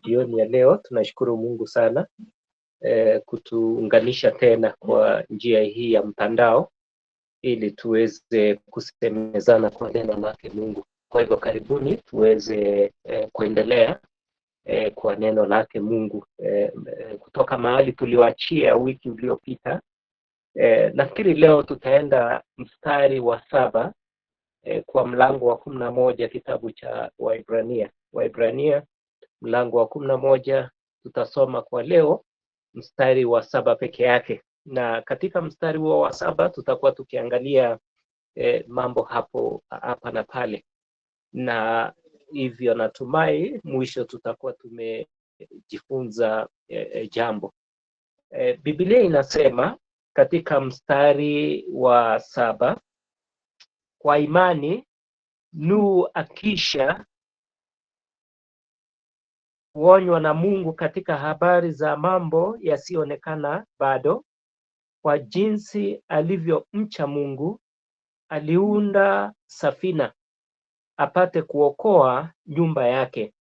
jioni ya leo. Tunashukuru Mungu sana kutuunganisha tena kwa njia hii ya mtandao ili tuweze kusemezana kwa neno lake Mungu. Kwa hivyo karibuni tuweze kuendelea kwa neno lake Mungu kutoka mahali tulioachia wiki iliyopita. Nafikiri leo tutaenda mstari wa 7 kwa mlango wa 11 kitabu cha Waibrania mlango wa 11. Tutasoma kwa leo mstari wa 7 peke yake, na katika mstari huo wa 7 tutakuwa tukiangalia mambo hapa na pale, na hivyo natumai mwisho tutakuwa tumejifunza jambo. Biblia inasema katika mstari wa 7, kwa imani Nuhu akisha kuonywa na Mungu katika habari za mambo yasiyoonekana bado, kwa jinsi alivyomcha Mungu, aliunda safina apate kuokoa nyumba yake,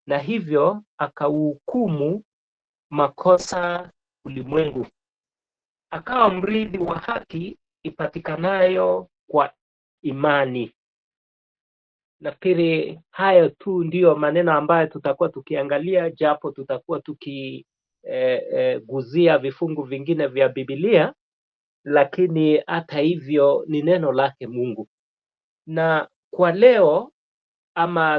na hivyo akauhukumu makosa ulimwengu, akawa mrithi wa haki ipatikanayo kwa imani. Nafikiri hayo tu ndiyo maneno ambayo tutakuwa tukiangalia, japo tutakuwa tukiguzia vifungu vingine vya Biblia, lakini hata hivyo ni neno lake Mungu. Na kwa leo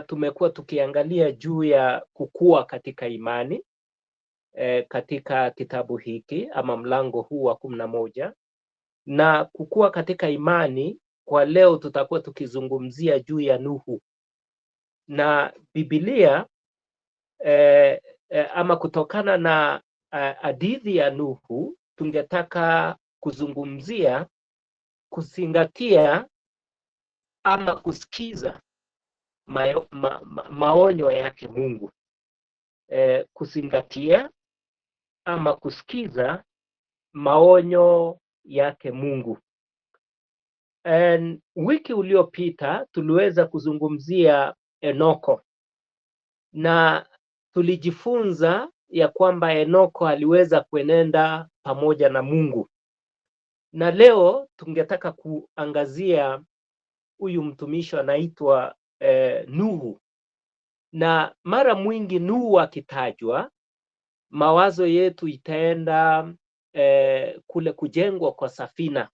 tumekuwa tukiangalia juu ya kukua katika imani katika kitabu hiki mlango huu wa 11, na kukua katika imani. Kwa leo tutakuwa tukizungumzia juu ya Nuhu, na Biblia kutokana na hadithi ya Nuhu tungetaka kuzungumzia kuzingatia kusikiza maonyo yake Mungu. Kuzingatia kusikiza maonyo yake Mungu. Wiki uliopita tuliweza kuzungumzia Enoko, na tulijifunza ya kwamba Enoko aliweza kuenenda pamoja na Mungu, na leo tungetaka kuangazia huyu mtumishi anaitwa Nuhu. Na mara mwingi Nuhu akitajwa, mawazo yetu itaenda kule kujengwa kwa safina.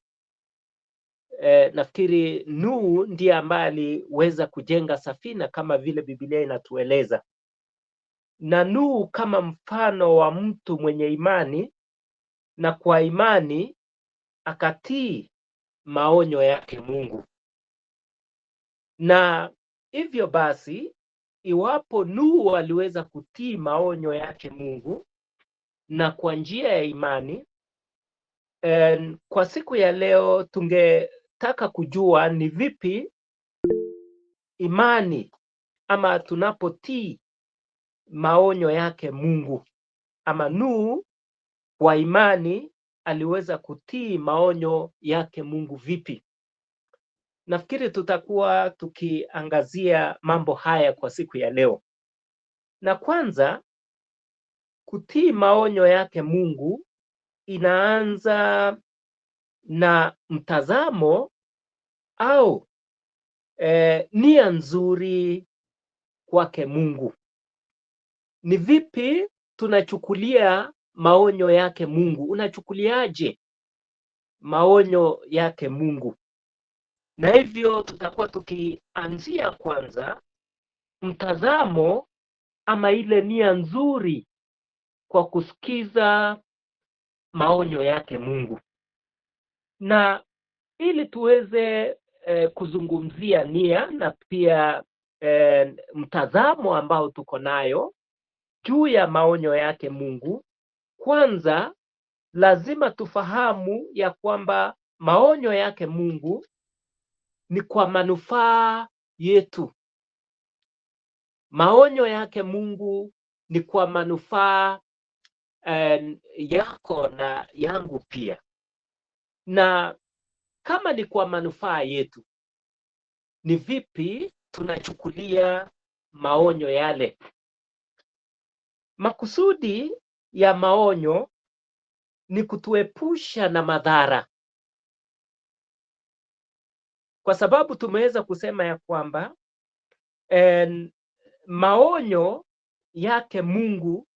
Nafikiri Nuhu ndiye ambaye aliweza kujenga safina kama vile Biblia inatueleza, na Nuhu kama mfano wa mtu mwenye imani, na kwa imani akatii maonyo yake Mungu. Na hivyo basi, iwapo Nuhu aliweza kutii maonyo yake Mungu na kwa njia ya imani, kwa siku ya leo tungetaka kujua ni vipi imani tunapotii maonyo yake Mungu, Nuhu kwa imani aliweza kutii maonyo yake Mungu vipi. Nafikiri tutakuwa tukiangazia mambo haya kwa siku ya leo. Na kwanza, kutii maonyo yake Mungu inaanza na mtazamo au nia nzuri kwake Mungu. Ni vipi tunachukulia maonyo yake Mungu? Unachukuliaje maonyo yake Mungu? Na hivyo tutakuwa tukianzia kwanza mtazamo ile nia nzuri kwa kusikiza maonyo yake Mungu. Na ili tuweze kuzungumzia nia na pia mtazamo ambao tuko nayo juu ya maonyo yake Mungu, kwanza lazima tufahamu ya kwamba maonyo yake Mungu ni kwa manufaa yetu. Maonyo yake Mungu ni kwa manufaa yako na yangu pia. Na kama ni kwa manufaa yetu, ni vipi tunachukulia maonyo yale? Makusudi ya maonyo ni kutuepusha na madhara, kwa sababu tumeweza kusema ya kwamba maonyo yake Mungu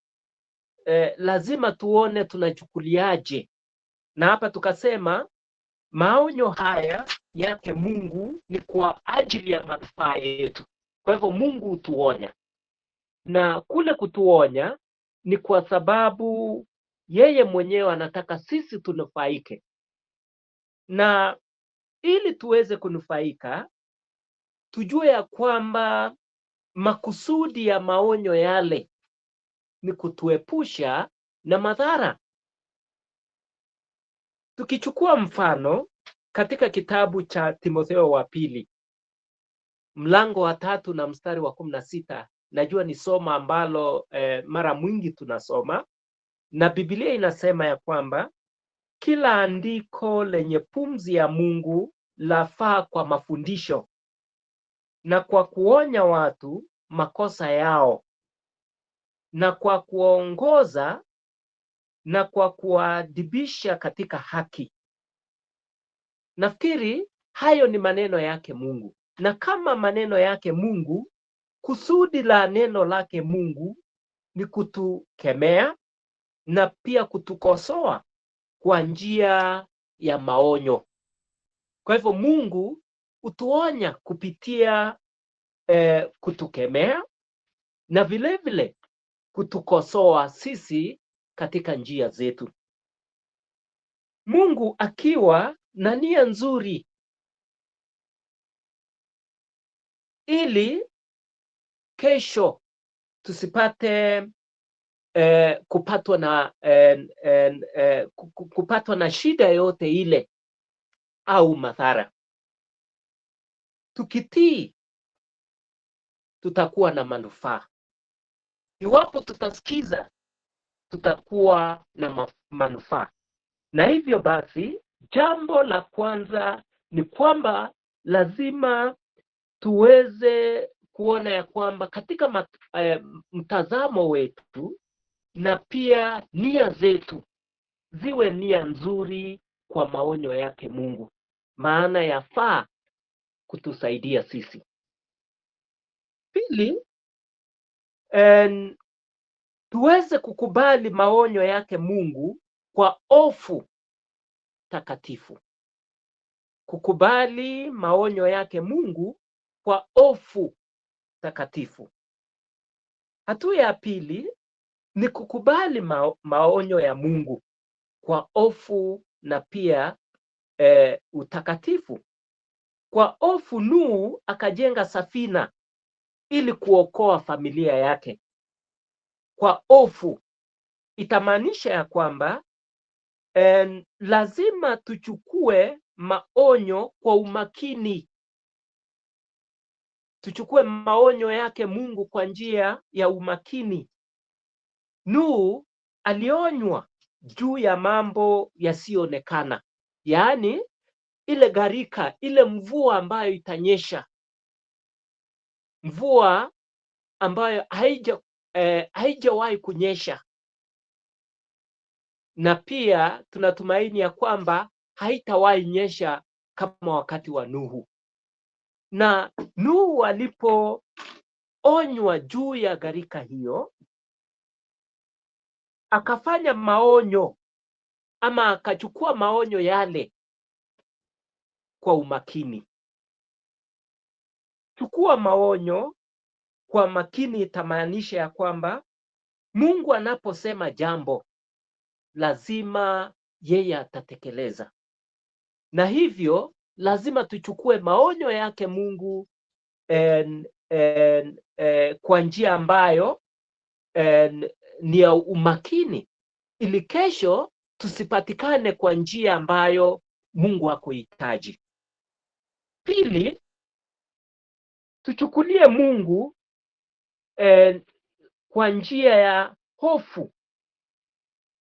lazima tuone tunachukuliaje, na hapa tukasema maonyo haya yake Mungu ni kwa ajili ya manufaa yetu. Kwa hivyo Mungu hutuonya, na kule kutuonya ni kwa sababu yeye mwenyewe anataka sisi tunufaike, na ili tuweze kunufaika tujue ya kwamba makusudi ya maonyo yale ni kutuepusha na madhara. Tukichukua mfano katika kitabu cha Timotheo wa pili mlango wa 3 na mstari wa 16, najua ni somo ambalo mara mwingi tunasoma, na Biblia inasema ya kwamba kila andiko lenye pumzi ya Mungu lafaa kwa mafundisho na kwa kuonya watu makosa yao na kwa kuongoza na kwa kuadibisha katika haki. Nafikiri hayo ni maneno yake Mungu, na kama maneno yake Mungu, kusudi la neno lake Mungu ni kutukemea na pia kutukosoa kwa njia ya maonyo. Kwa hivyo Mungu hutuonya kupitia kutukemea na vile vile kutukosoa sisi katika njia zetu. Mungu akiwa na nia nzuri ili kesho tusipate kupatwa na shida yote ile au madhara. Tukitii tutakuwa na manufaa. Iwapo tutasikiza tutakuwa na manufaa. Na hivyo basi, jambo la kwanza ni kwamba lazima tuweze kuona ya kwamba katika mtazamo wetu na pia nia zetu ziwe nia nzuri kwa maonyo yake Mungu, maana yafaa kutusaidia sisi. Pili, tuweze kukubali maonyo yake Mungu kwa hofu takatifu. Kukubali maonyo yake Mungu kwa hofu takatifu. Hatua ya pili ni kukubali maonyo ya Mungu kwa hofu na pia utakatifu. Kwa hofu Nuhu akajenga safina ili kuokoa familia yake. Kwa hofu itamaanisha ya kwamba lazima tuchukue maonyo kwa umakini. Tuchukue maonyo yake Mungu kwa njia ya umakini. Nuhu alionywa juu ya mambo yasiyoonekana, yaani ile gharika, ile mvua ambayo itanyesha, mvua ambayo haijawahi kunyesha, na pia tunatumaini ya kwamba haitawahi nyesha kama wakati wa Nuhu. Na Nuhu alipoonywa juu ya gharika hiyo, akafanya maonyo ama akachukua maonyo yale kwa umakini. Chukua maonyo kwa makini itamaanisha ya kwamba Mungu anaposema jambo lazima yeye atatekeleza, na hivyo lazima tuchukue maonyo yake Mungu kwa njia ambayo ni ya umakini, ili kesho tusipatikane kwa njia ambayo Mungu hakuhitaji. Pili, tuchukulie Mungu kwa njia ya hofu.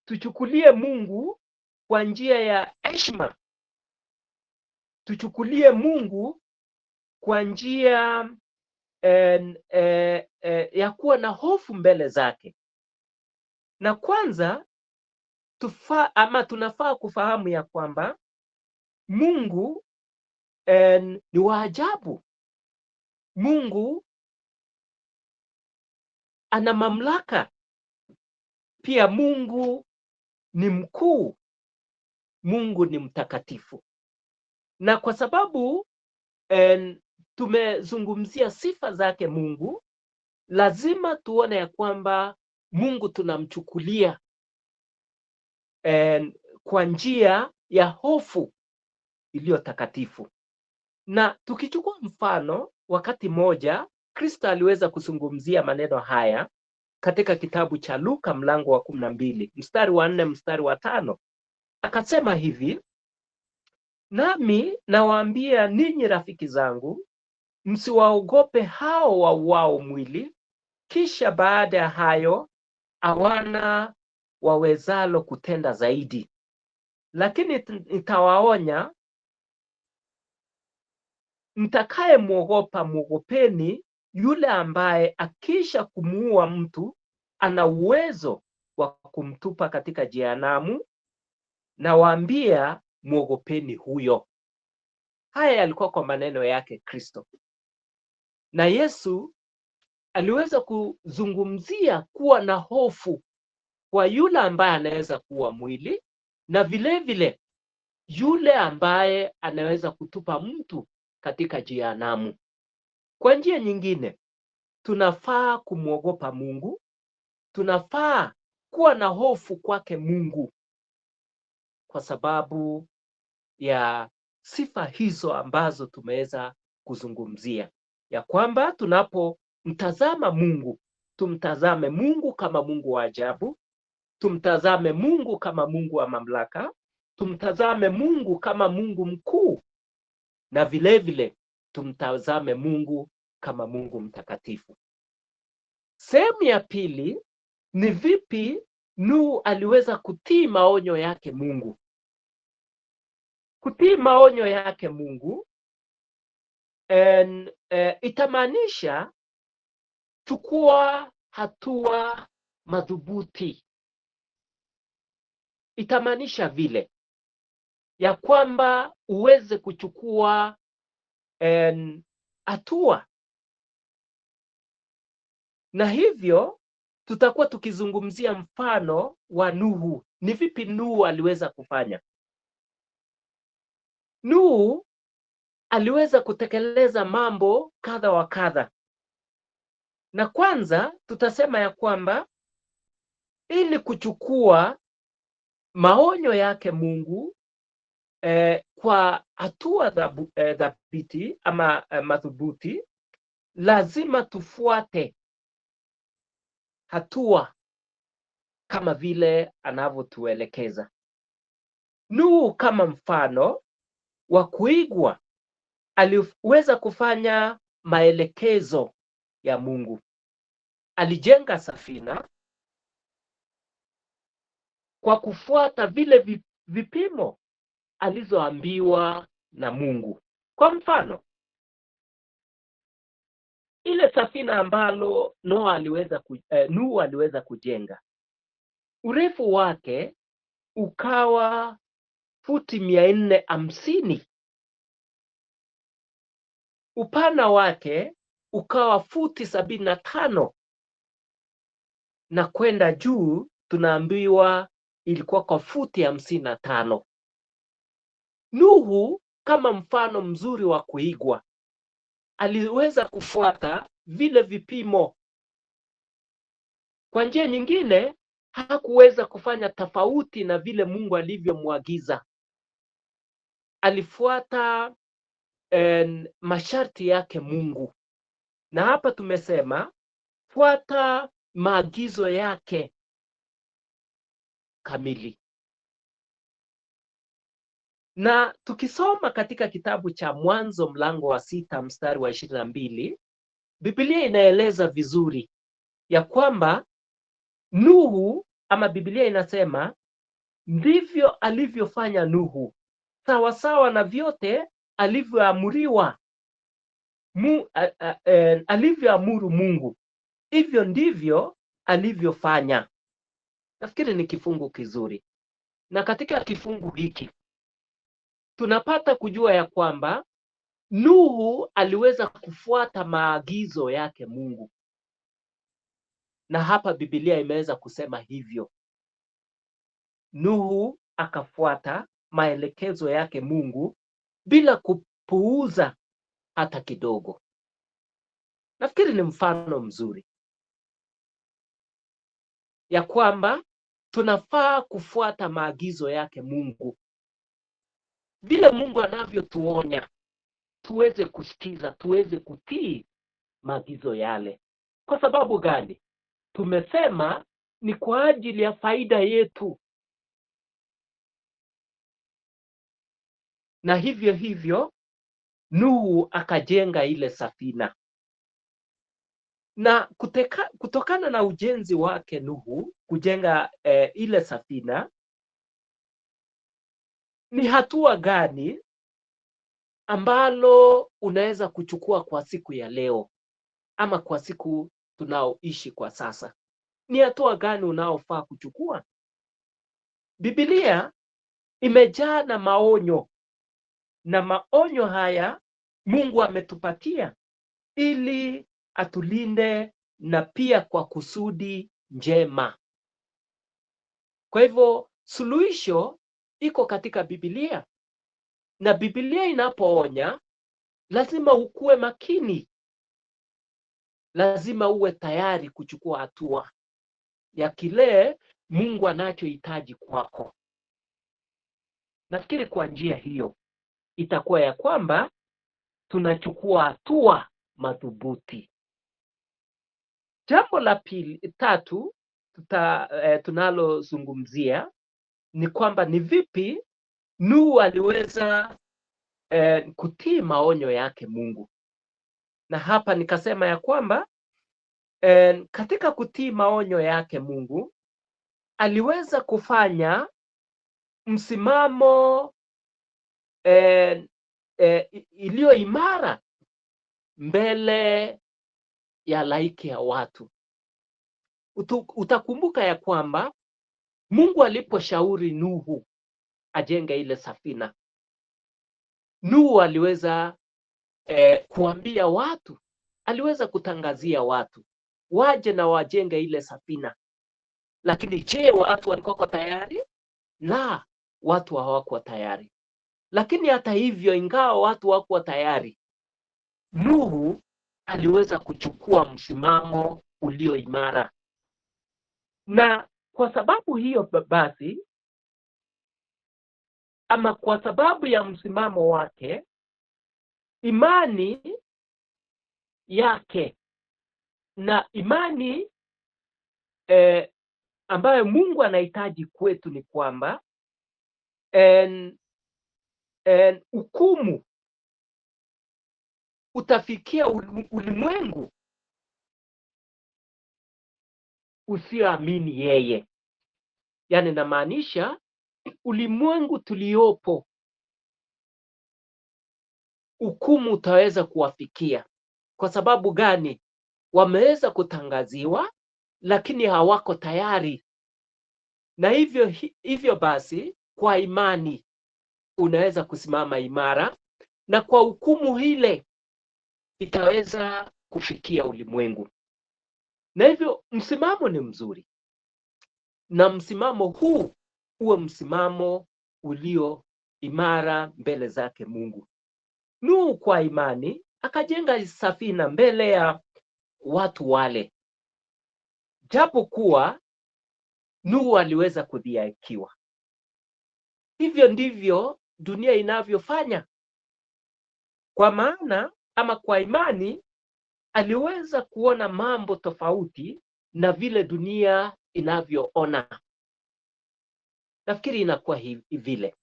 Tuchukulie Mungu kwa njia ya heshima. Tuchukulie Mungu kwa njia ya kuwa na hofu mbele zake. Na kwanza tunafaa kufahamu ya kwamba Mungu ni wa ajabu. Mungu ana mamlaka. Pia Mungu ni mkuu. Mungu ni mtakatifu. Na kwa sababu tumezungumzia sifa zake Mungu, lazima tuone ya kwamba Mungu tunamchukulia kwa njia ya hofu iliyo takatifu. Na tukichukua mfano, wakati moja Kristo aliweza kuzungumzia maneno haya katika kitabu cha Luka mlango wa 12 mstari wa 4 mstari wa 5. Akasema hivi: nami nawaambia ninyi rafiki zangu, msiwaogope hao wauao mwili, kisha baada ya hayo hawana wawezalo kutenda zaidi. Lakini nitawaonya, mtakaye muogopa, muogopeni yule ambaye akisha kumuua mtu ana uwezo wa kumtupa katika jehanamu. Nawaambia, muogopeni huyo. Haya yalikuwa kwa maneno yake Kristo. Na Yesu aliweza kuzungumzia kuwa na hofu kwa yule ambaye anaweza kuua mwili, na vile vile yule ambaye anaweza kutupa mtu katika jehanamu. Kwa njia nyingine, tunafaa kumwogopa Mungu, tunafaa kuwa na hofu kwake Mungu kwa sababu ya sifa hizo ambazo tumeweza kuzungumzia, ya kwamba tunapomtazama Mungu, tumtazame Mungu kama Mungu wa ajabu, tumtazame Mungu kama Mungu wa mamlaka, tumtazame Mungu kama Mungu mkuu, na vile vile tumtazame Mungu kama Mungu mtakatifu. Sehemu ya pili ni vipi Nuhu aliweza kutii maonyo yake Mungu. Kutii maonyo yake Mungu itamaanisha chukua hatua madhubuti. Itamaanisha vile ya kwamba uweze kuchukua hatua, na hivyo tutakuwa tukizungumzia mfano wa Nuhu. Ni vipi Nuhu aliweza kufanya? Nuhu aliweza kutekeleza mambo kadha wa kadha, na kwanza tutasema ya kwamba ili kuchukua maonyo yake Mungu kwa hatua dhabiti ama madhubuti, lazima tufuate hatua kama vile anavyotuelekeza. Nuhu kama mfano wa kuigwa aliweza kufanya maelekezo ya Mungu. Alijenga safina kwa kufuata vile vipimo alizoambiwa na Mungu. Kwa mfano, ile safina ambalo Nuhu aliweza kujenga, urefu wake ukawa futi 450, upana wake ukawa futi 75, na kwenda juu tunaambiwa ilikuwa kwa futi 55. Nuhu kama mfano mzuri wa kuigwa aliweza kufuata vile vipimo. Kwa njia nyingine, hakuweza kufanya tofauti na vile Mungu alivyomwagiza. Alifuata masharti yake Mungu, na hapa tumesema fuata maagizo yake kamili. Na tukisoma katika kitabu cha Mwanzo mlango wa 6 mstari wa 22, Biblia inaeleza vizuri ya kwamba Nuhu, ama Biblia inasema ndivyo alivyofanya Nuhu, sawasawa na vyote alivyoamuriwa alivyoamuru Mungu, hivyo ndivyo alivyofanya. Nafikiri ni kifungu kizuri, na katika kifungu hiki tunapata kujua ya kwamba Nuhu aliweza kufuata maagizo yake Mungu, na hapa Biblia imeweza kusema hivyo. Nuhu akafuata maelekezo yake Mungu bila kupuuza hata kidogo. Nafikiri ni mfano mzuri ya kwamba tunafaa kufuata maagizo yake Mungu, vile Mungu anavyotuonya tuweze kusikiza, tuweze kutii maagizo yale. Kwa sababu gani? Tumesema ni kwa ajili ya faida yetu, na hivyo hivyo Nuhu akajenga ile safina, na kutokana na ujenzi wake Nuhu kujenga ile safina, ni hatua gani ambalo unaweza kuchukua kwa siku ya leo ama kwa siku tunaoishi kwa sasa? Ni hatua gani unaofaa kuchukua? Biblia imejaa na maonyo, na maonyo haya Mungu ametupatia ili atulinde, na pia kwa kusudi njema. Kwa hivyo suluhisho iko katika Biblia, na Biblia inapoonya lazima ukuwe makini, lazima uwe tayari kuchukua hatua ya kile Mungu anachohitaji kwako. Nafikiri kwa njia hiyo itakuwa ya kwamba tunachukua hatua madhubuti. Jambo la tatu tunalozungumzia ni kwamba ni vipi Nuhu aliweza kutii maonyo yake Mungu. Na hapa nikasema ya kwamba katika kutii maonyo yake Mungu aliweza kufanya msimamo iliyo imara mbele ya laiki ya watu. Utakumbuka ya kwamba Mungu aliposhauri Nuhu ajenge ile safina, Nuhu aliweza kuambia watu, aliweza kutangazia watu waje na wajenge ile safina. Lakini je, watu walikuwa tayari? La, watu hawakuwa tayari. Lakini hata hivyo, ingawa watu hawakuwa tayari, Nuhu aliweza kuchukua msimamo ulio imara. Na kwa sababu hiyo basi, ama kwa sababu ya msimamo wake, imani yake na imani ambayo Mungu anahitaji kwetu ni kwamba hukumu utafikia ulimwengu usioamini yeye. Yaani namaanisha ulimwengu tuliopo, hukumu utaweza kuwafikia. Kwa sababu gani? Wameweza kutangaziwa lakini hawako tayari. Na hivyo basi, kwa imani unaweza kusimama imara, na kwa hukumu ile itaweza kufikia ulimwengu. Na hivyo msimamo ni mzuri, na msimamo huu uwe msimamo ulio imara mbele zake Mungu. Nuhu kwa imani akajenga safina mbele ya watu wale, japo kuwa Nuhu aliweza kudhihakiwa. Hivyo ndivyo dunia inavyofanya. Kwa maana ama kwa imani aliweza kuona mambo tofauti na vile dunia inavyoona. Nafikiri inakuwa vile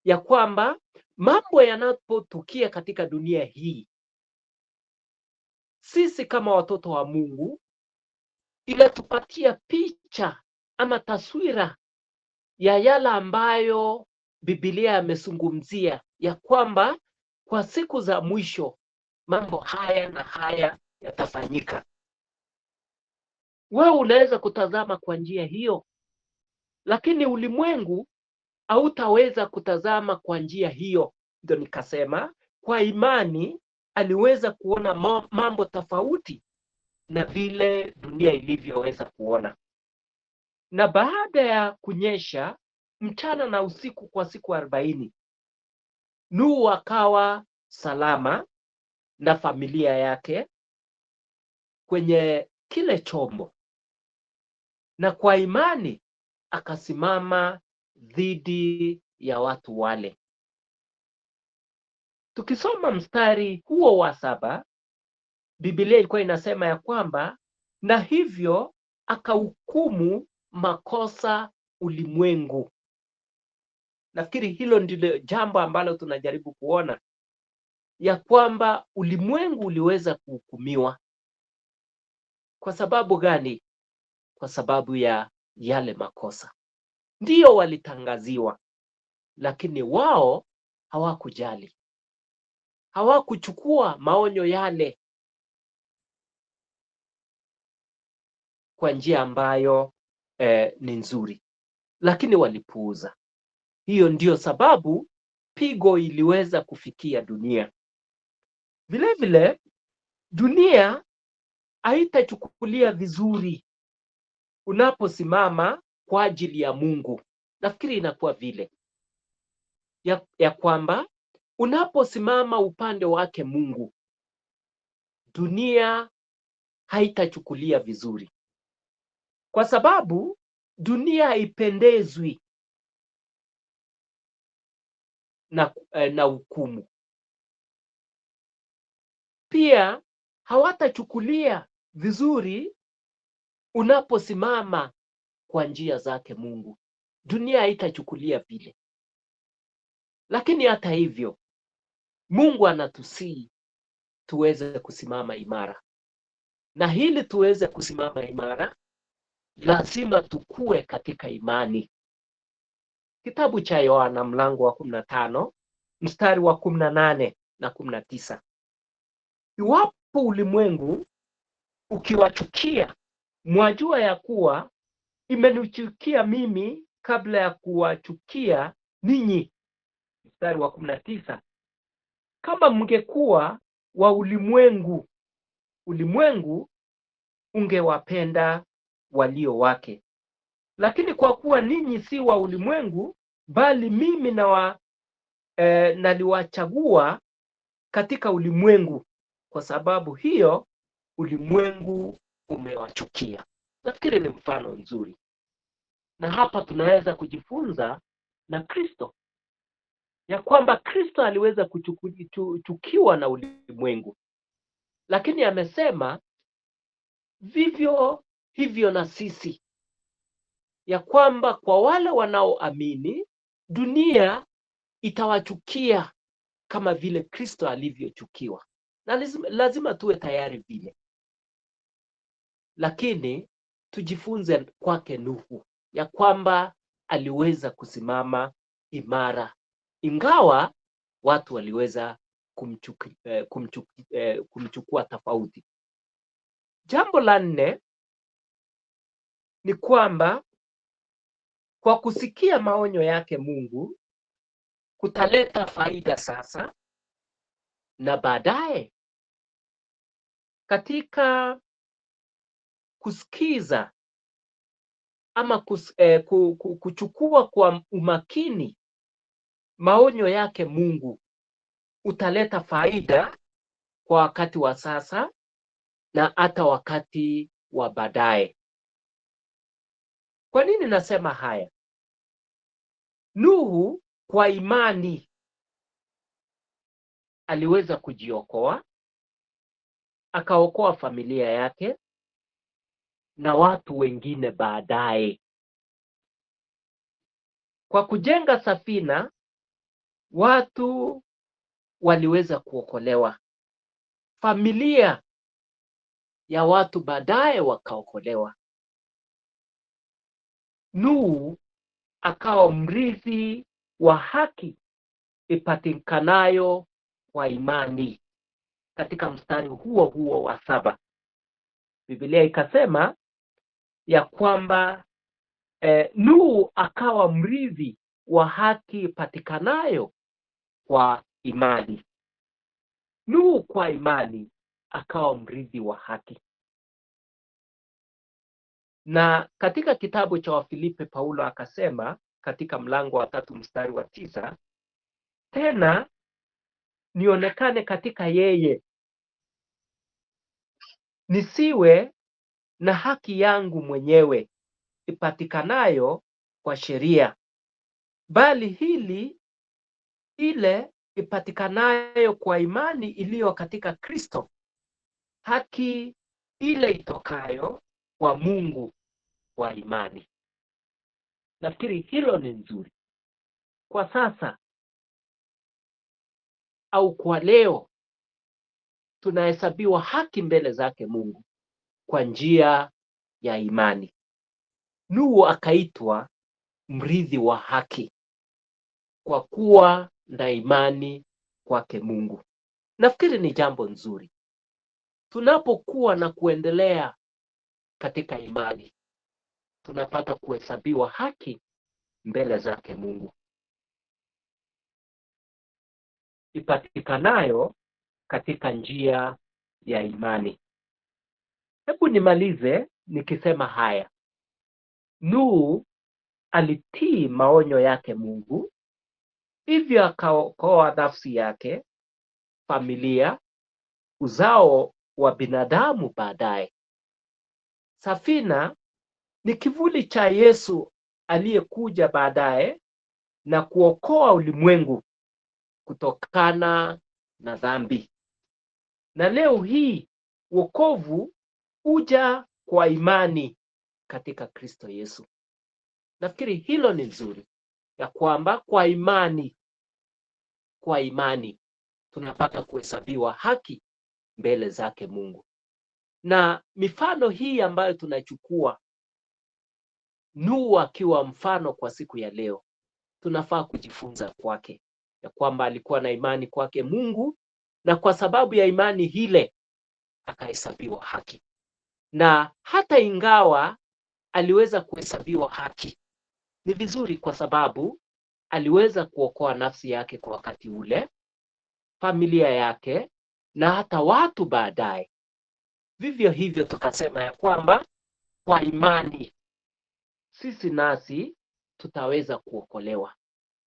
ya kwamba mambo yanapotukia katika dunia hii, sisi kama watoto wa Mungu inatupatia picha ama taswira ya yale ambayo Biblia imezungumzia, ya kwamba kwa siku za mwisho mambo haya na haya yatafanyika. Wewe unaweza kutazama kwa njia hiyo, lakini ulimwengu hautaweza kutazama kwa njia hiyo. Ndio nikasema kwa imani aliweza kuona mambo tofauti na vile dunia ilivyoweza kuona. Na baada ya kunyesha mchana na usiku kwa siku 40, Nuhu akawa salama na familia yake kwenye kile chombo, na kwa imani akasimama dhidi ya watu wale. Tukisoma mstari huo wa 7, Biblia ilikuwa inasema ya kwamba na hivyo akahukumu makosa ulimwengu. Nafikiri hilo ndilo jambo ambalo tunajaribu kuona, ya kwamba ulimwengu uliweza kuhukumiwa. Kwa sababu gani? Kwa sababu ya yale makosa. Ndio walitangaziwa, lakini wao hawakujali, hawakuchukua maonyo yale kwa njia ambayo ni nzuri, lakini walipuuza. Hiyo ndio sababu pigo iliweza kufikia dunia. Vile vile dunia haitachukulia vizuri unaposimama kwa ajili ya Mungu. Nafikiri inakuwa vile ya kwamba unaposimama upande wake Mungu, dunia haitachukulia vizuri, kwa sababu dunia haipendezwi na hukumu. Pia hawatachukulia vizuri unaposimama kwa njia zake Mungu. Dunia haitachukulia vile. Lakini hata hivyo, Mungu anatusihi tuweze kusimama imara. Na ili tuweze kusimama imara, lazima tukue katika imani. Kitabu cha Yohana mlango wa 15, mstari wa 18 na 19. Iwapo ulimwengu ukiwachukia, mwajua ya kuwa imenichukia mimi kabla ya kuwachukia ninyi. Mstari wa 19. Kama mngekuwa wa ulimwengu, ulimwengu ungewapenda walio wake. Lakini kwa kuwa ninyi si wa ulimwengu, bali mimi naliwachagua katika ulimwengu, kwa sababu hiyo ulimwengu umewachukia. Nafikiri ni mfano nzuri, na hapa tunaweza kujifunza na Kristo ya kwamba Kristo aliweza kuchukiwa na ulimwengu, lakini amesema vivyo hivyo na sisi, ya kwamba kwa wale wanaoamini dunia itawachukia kama vile Kristo alivyochukiwa, na lazima tuwe tayari vile. Lakini tujifunze kwake Nuhu ya kwamba aliweza kusimama imara, ingawa watu waliweza kumchukua tofauti. Jambo la 4 ni kwamba kwa kusikia maonyo yake Mungu kutaleta faida sasa na baadaye. Katika kusikiza ama kuchukua kwa umakini maonyo yake Mungu utaleta faida kwa wakati wa sasa na hata wakati wa baadaye. Kwa nini nasema haya? Nuhu kwa imani aliweza kujiokoa, akaokoa familia yake na watu wengine baadaye. Kwa kujenga safina, watu waliweza kuokolewa. Familia ya watu baadaye wakaokolewa. Nuhu akawa mrithi wa haki ipatikanayo kwa imani. Katika mstari huo huo wa 7, Biblia ikasema ya kwamba Nuhu akawa mrithi wa haki ipatikanayo kwa imani. Nuhu kwa imani akawa mrithi wa haki. Na katika kitabu cha Wafilipi Paulo akasema katika mlango wa 3 mstari wa 9, tena nionekane katika yeye, nisiwe na haki yangu mwenyewe ipatikanayo kwa sheria, bali ile ipatikanayo kwa imani iliyo katika Kristo, haki ile itokayo kwa Mungu kwa imani. Nafikiri hilo ni nzuri. Kwa sasa au kwa leo tunahesabiwa haki mbele zake Mungu kwa njia ya imani. Nuhu akaitwa mrithi wa haki kwa kuwa na imani kwake Mungu. Nafikiri ni jambo nzuri. Tunapokuwa na kuendelea katika imani, tunapata kuhesabiwa haki mbele zake Mungu ipatikanayo katika njia ya imani. Hebu nimalize nikisema haya. Nuhu alitii maonyo yake Mungu, hivyo akaokoa nafsi yake, familia, uzao wa binadamu baadaye. Safina ni kivuli cha Yesu aliyekuja baadaye na kuokoa ulimwengu kutokana na dhambi. Na leo hii wokovu huja kwa imani katika Kristo Yesu. Nafikiri hilo ni nzuri, ya kwamba kwa imani tunapata kuhesabiwa haki mbele zake Mungu. Na mifano hii ambayo tunachukua, Nuhu akiwa mfano kwa siku ya leo, tunafaa kujifunza kwake, ya kwamba alikuwa na imani kwake Mungu, na kwa sababu ya imani ile akahesabiwa haki. Na hata ingawa aliweza kuhesabiwa haki, ni vizuri kwa sababu aliweza kuokoa nafsi yake kwa wakati ule, familia yake, na hata watu baadaye. Vivyo hivyo tukasema ya kwamba kwa imani sisi nasi tutaweza kuokolewa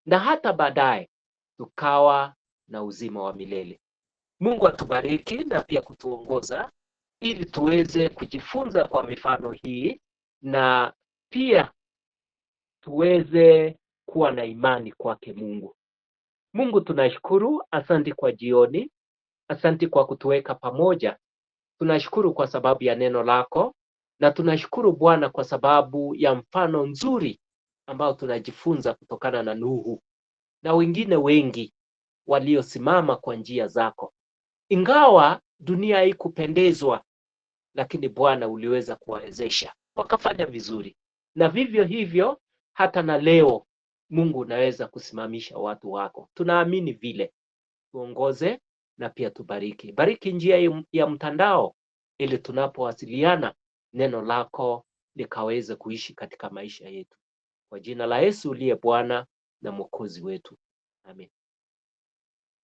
na hata baadaye tukawa na uzima wa milele. Mungu atubariki na pia kutuongoza ili tuweze kujifunza kwa mifano hii na pia tuweze kuwa na imani kwake Mungu. Mungu tunashukuru, asante kwa jioni, asante kwa kutuweka pamoja. Tunashukuru kwa sababu ya neno lako, na tunashukuru Bwana kwa sababu ya mfano nzuri ambao tunajifunza kutokana na Nuhu na wengine wengi waliosimama kwa njia zako. Ingawa dunia haikupendezwa, lakini Bwana uliweza kuwawezesha wakafanya vizuri. Na vivyo hivyo hata na leo Mungu unaweza kusimamisha watu wako. Tunaamini vile. Tuongoze na pia tubariki. Bariki njia ya mtandao ili tunapowasiliana neno lako likaweze kuishi katika maisha yetu. Kwa jina la Yesu uliye Bwana na Mwokozi wetu. Amen.